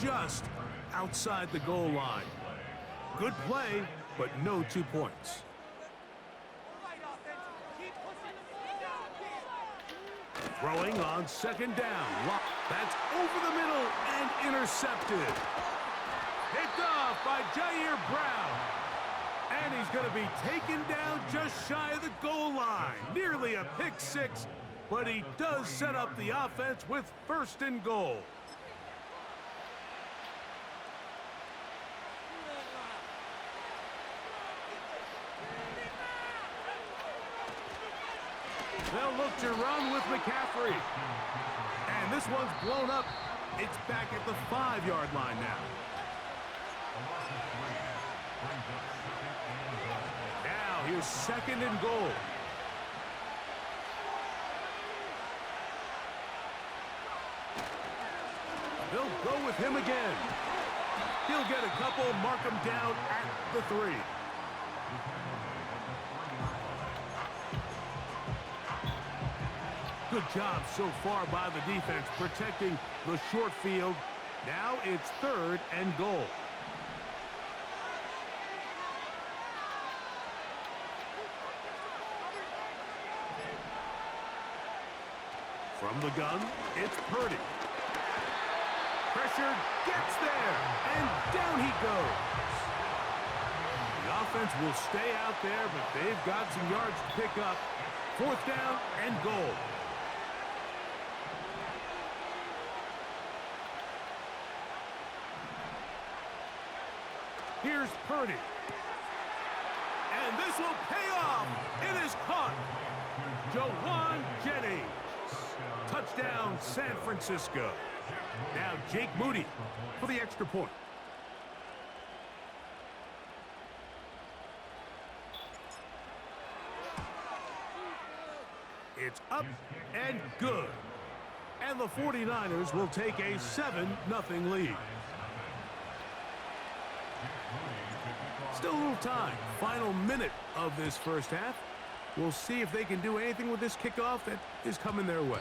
just outside the goal line. Good play, but no 2 points. Throwing on second down. That's over the middle and intercepted. Picked off by Jair Brown. And he's going to be taken down just shy of the goal line. Nearly a pick six, but he does set up the offense with first and goal. They'll look to run with McCaffrey. And this one's blown up. It's back at the 5-yard line now. Now here's second and goal. They'll go with him again. He'll get a couple, mark him down at the 3. Good job so far by the defense protecting the short field. Now it's third and goal. From the gun, it's Purdy. Pressure gets there, and down he goes. The offense will stay out there, but they've got some yards to pick up. Fourth down and goal. Here's Purdy. And this will pay off. It is caught. Jawan Jennings. Touchdown, San Francisco. Now Jake Moody for the extra point. It's up and good. And the 49ers will take a 7-0 lead. Still a little time. Final minute of this first half. We'll see if they can do anything with this kickoff that is coming their way.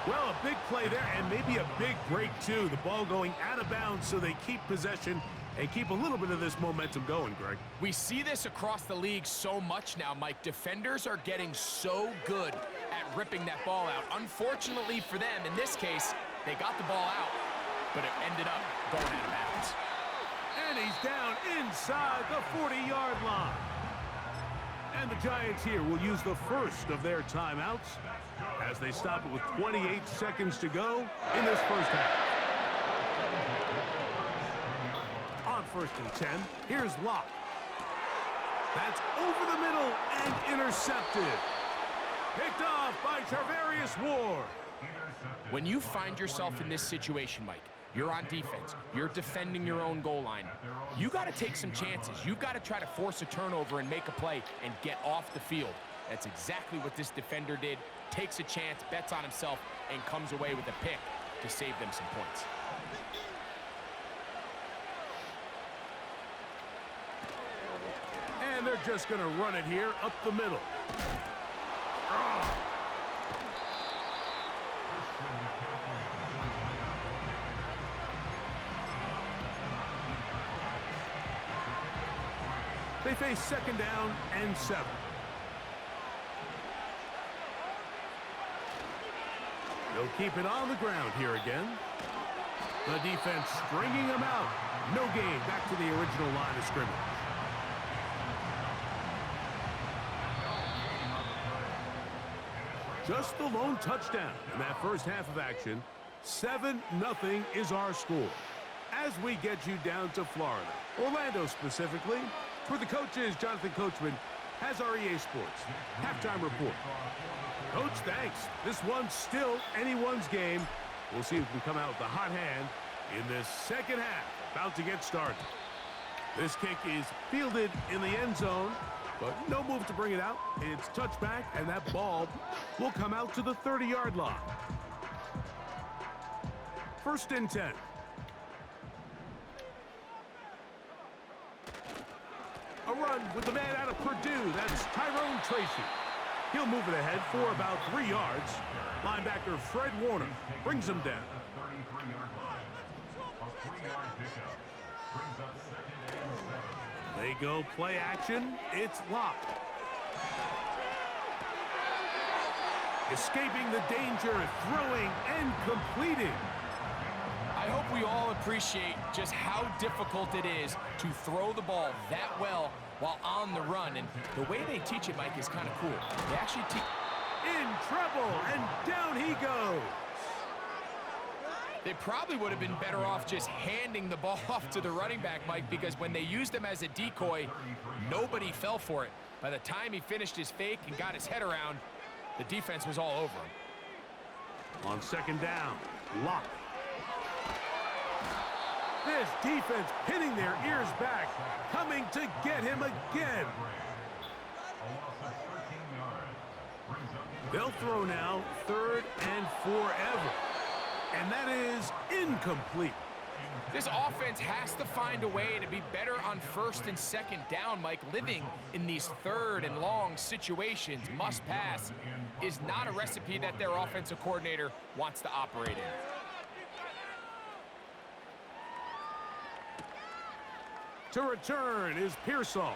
Well, a big play there, and maybe a big break, too. The ball going out of bounds, so they keep possession and keep a little bit of this momentum going, Greg. We see this across the league so much now, Mike. Defenders are getting so good at ripping that ball out. Unfortunately for them, in this case, they got the ball out, but it ended up going out of bounds. And he's down inside the 40-yard line. And the Giants here will use the first of their timeouts as they stop it with 28 seconds to go in this first half. On first and 10, here's Locke. That's over the middle and intercepted. Picked off by Charvarius Ward. When you find yourself in this situation, Mike, you're on defense. You're defending your own goal line. You got to take some chances. You've got to try to force a turnover and make a play and get off the field. That's exactly what this defender did. Takes a chance, bets on himself, and comes away with a pick to save them some points. And they're just going to run it here up the middle. Oh. They face second down and 7. They'll keep it on the ground here again. The defense stringing them out. No gain back to the original line of scrimmage. Just the lone touchdown in that first half of action. 7-0 is our score. As we get you down to Florida, Orlando specifically, where the coach is, Jonathan Coachman, has our EA Sports halftime report. Coach, thanks. This one's still anyone's game. We'll see who can come out with the hot hand in this second half. About to get started. This kick is fielded in the end zone, but no move to bring it out. It's touchback, and that ball will come out to the 30-yard line. First and 10. A run with the man out of Purdue. That's Tyrone Tracy. He'll move it ahead for about 3 yards. Linebacker Fred Warner brings him down. They go play action. It's locked. Escaping the danger, throwing and completing. I hope we all appreciate just how difficult it is to throw the ball that well while on the run. And the way they teach it, Mike, is kind of cool. They actually teach... In trouble, and down he goes. They probably would have been better off just handing the ball off to the running back, Mike, because when they used him as a decoy, nobody fell for it. By the time he finished his fake and got his head around, the defense was all over him. On second down, lock. This defense pinning their ears back, coming to get him again. They'll throw now, 3rd and forever. And that is incomplete. This offense has to find a way to be better on 1st and 2nd down, Mike. Living in these 3rd and long situations, must pass, is not a recipe that their offensive coordinator wants to operate in. To return is Pearsall.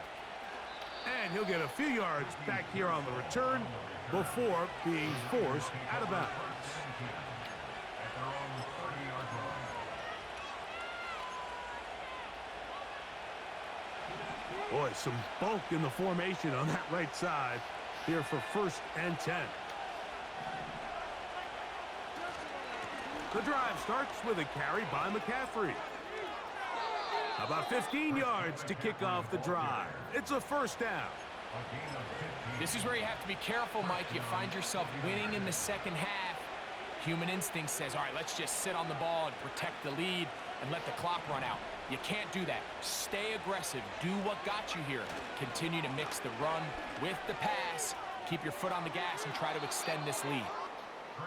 And he'll get a few yards back here on the return before being forced out of bounds. Boy, some bulk in the formation on that right side here for 1st and 10. The drive starts with a carry by McCaffrey. About 15 yards to kick off the drive. It's a 1st down. This is where you have to be careful, Mike. You find yourself winning in the 2nd half. Human instinct says, all right, let's just sit on the ball and protect the lead and let the clock run out. You can't do that. Stay aggressive. Do what got you here. Continue to mix the run with the pass. Keep your foot on the gas and try to extend this lead.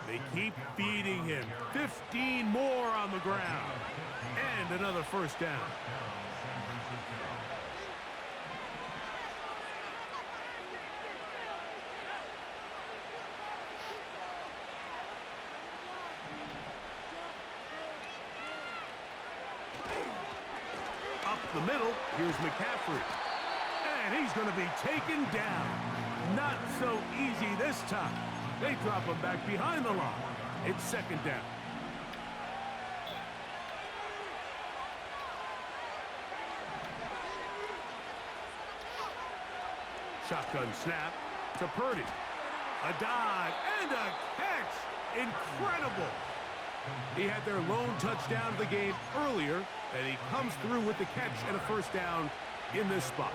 They keep feeding him. 15 more on the ground. And another 1st down. Up the middle, here's McCaffrey. And he's going to be taken down. Not so easy this time. They drop him back behind the line. It's 2nd down. Shotgun snap to Purdy. A dive and a catch. Incredible. He had their lone touchdown of the game earlier, and he comes through with the catch and a 1st down in this spot.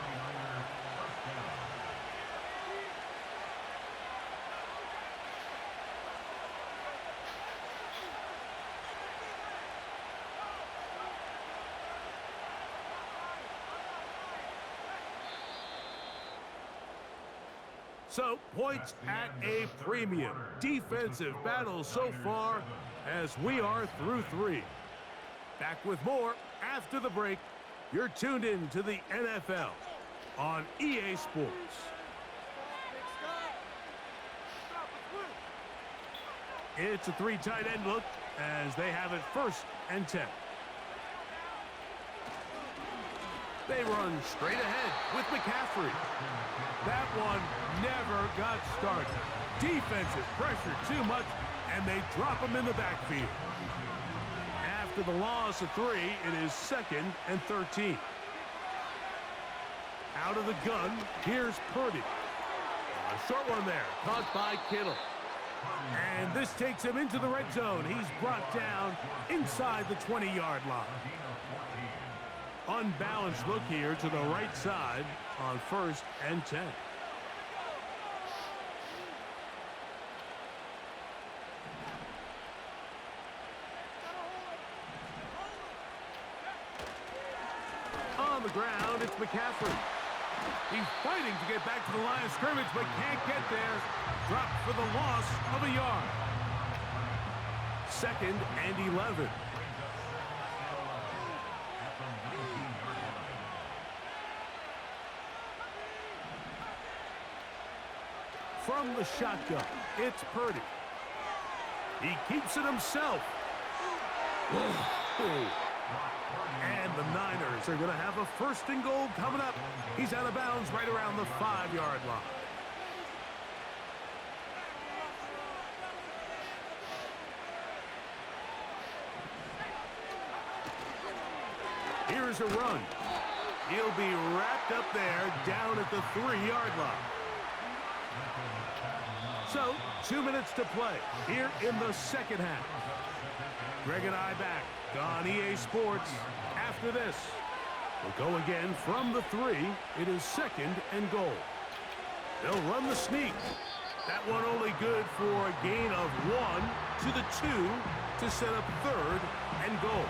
So, points at a premium. Defensive battle so far as we are through 3. Back with more after the break. You're tuned in to the NFL on EA Sports. It's a 3 tight end look as they have it 1st and 10. They run straight ahead with McCaffrey. That one never got started. Defensive pressure too much, and they drop him in the backfield. After the loss of 3, it is 2nd and 13. Out of the gun, here's Purdy. A short one there, caught by Kittle. And this takes him into the red zone. He's brought down inside the 20-yard line. Unbalanced look here to the right side on 1st and 10. On the ground, it's McCaffrey. He's fighting to get back to the line of scrimmage, but can't get there. Dropped for the loss of a yard. 2nd and 11. From the shotgun, it's Purdy. He keeps it himself. And the Niners are going to have a 1st and goal coming up. He's out of bounds right around the 5-yard line. Here's a run. He'll be wrapped up there down at the 3-yard line. So, 2 minutes to play here in the 2nd half. Greg and I back on EA Sports after this. We'll go again from the 3. It is 2nd and goal. They'll run the sneak. That one only good for a gain of 1 to the 2 to set up 3rd and goal.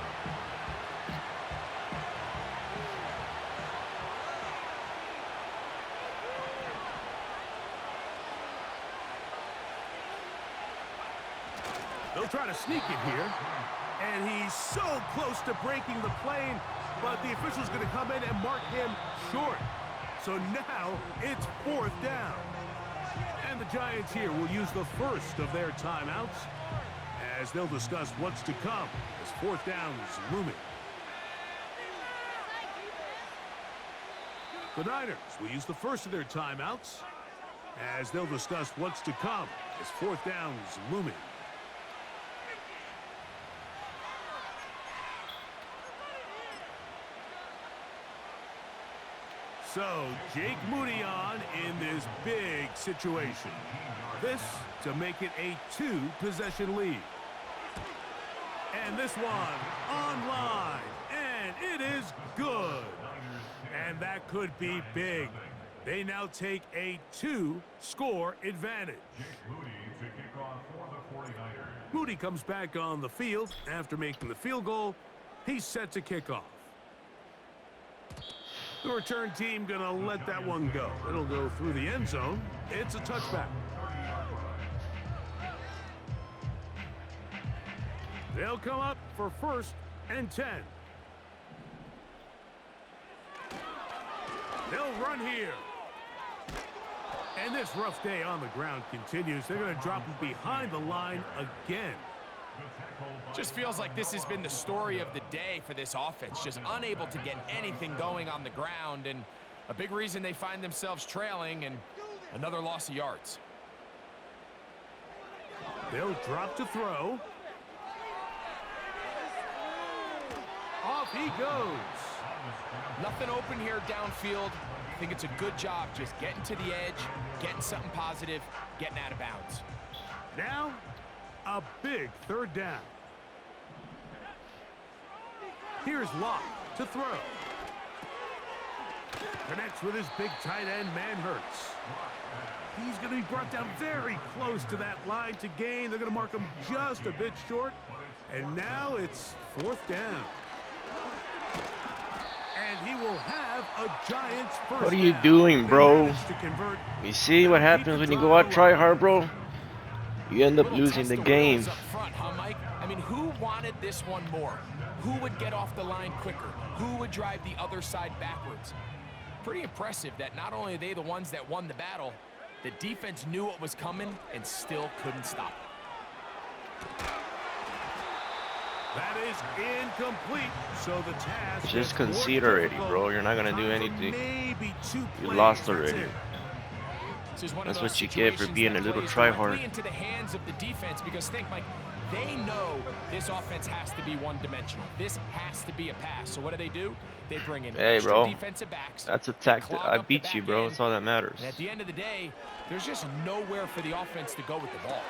They'll try to sneak it here. And he's so close to breaking the plane, but the official's going to come in and mark him short. So now it's 4th down. And the Giants here will use the first of their timeouts as they'll discuss what's to come as 4th down is looming. The Niners will use the first of their timeouts as they'll discuss what's to come as 4th down is looming. So, Jake Moody on in this big situation. This to make it a 2-possession lead. And this one online. And it is good. And that could be big. They now take a 2-score advantage. Moody comes back on the field after making the field goal. He's set to kick off. The return team going to let that one go. It'll go through the end zone. It's a touchback. They'll come up for 1st and 10. They'll run here. And this rough day on the ground continues. They're going to drop him behind the line again. Just feels like this has been the story of the day for this offense. Just unable to get anything going on the ground, and a big reason they find themselves trailing, and another loss of yards. They'll drop to throw. Off he goes. Nothing open here downfield. I think it's a good job just getting to the edge, getting something positive, getting out of bounds. Now, a big 3rd down. Here's Locke to throw. Connects with his big tight end, Manhurts. He's going to be brought down very close to that line to gain. They're going to mark him just a bit short. And now it's 4th down. And he will have a Giants first. What are you doing, bro? You see what happens when you go out try hard, bro? You end up losing the game. Up front, huh, Mike? I mean, who wanted this one more? Who would get off the line quicker? Who would drive the other side backwards? Pretty impressive that not only are they the ones that won the battle, the defense knew what was coming and still couldn't stop it. That is incomplete. So the task Just concede already, bro. You're not gonna do anything. You lost already. That's what you get for being a little tryhard. Into the hands of the defense, because think, Mike, they know this offense has to be one-dimensional. This has to be a pass. So what do? They bring in extra defensive backs. That's a tactic. I beat you, bro. That's all that matters. And at the end of the day, there's just nowhere for the offense to go with the ball.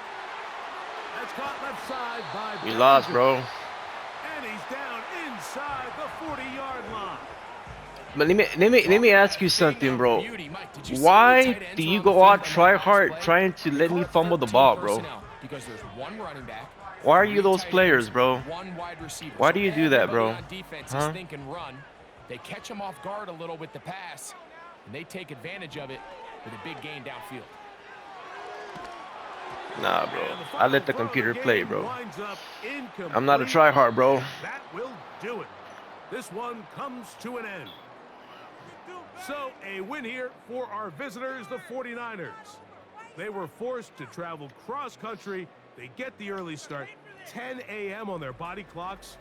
That's caught left side by You lost, bro. And he's down inside the 40-yard line. But let me ask you something, bro. Why do you go out try hard trying to let me fumble the ball, bro? Because there's one running back. Why are you those players, bro? One wide receiver. Why do you do that, bro? Huh? Think and run. They catch him off guard a little with the pass, and they take advantage of it with a big gain downfield. Nah, bro. I let the computer play, bro. I'm not a tryhard, bro. That will do it. This one comes to an end. So, a win here for our visitors, the 49ers. They were forced to travel cross-country. They get the early start, 10 a.m. on their body clocks.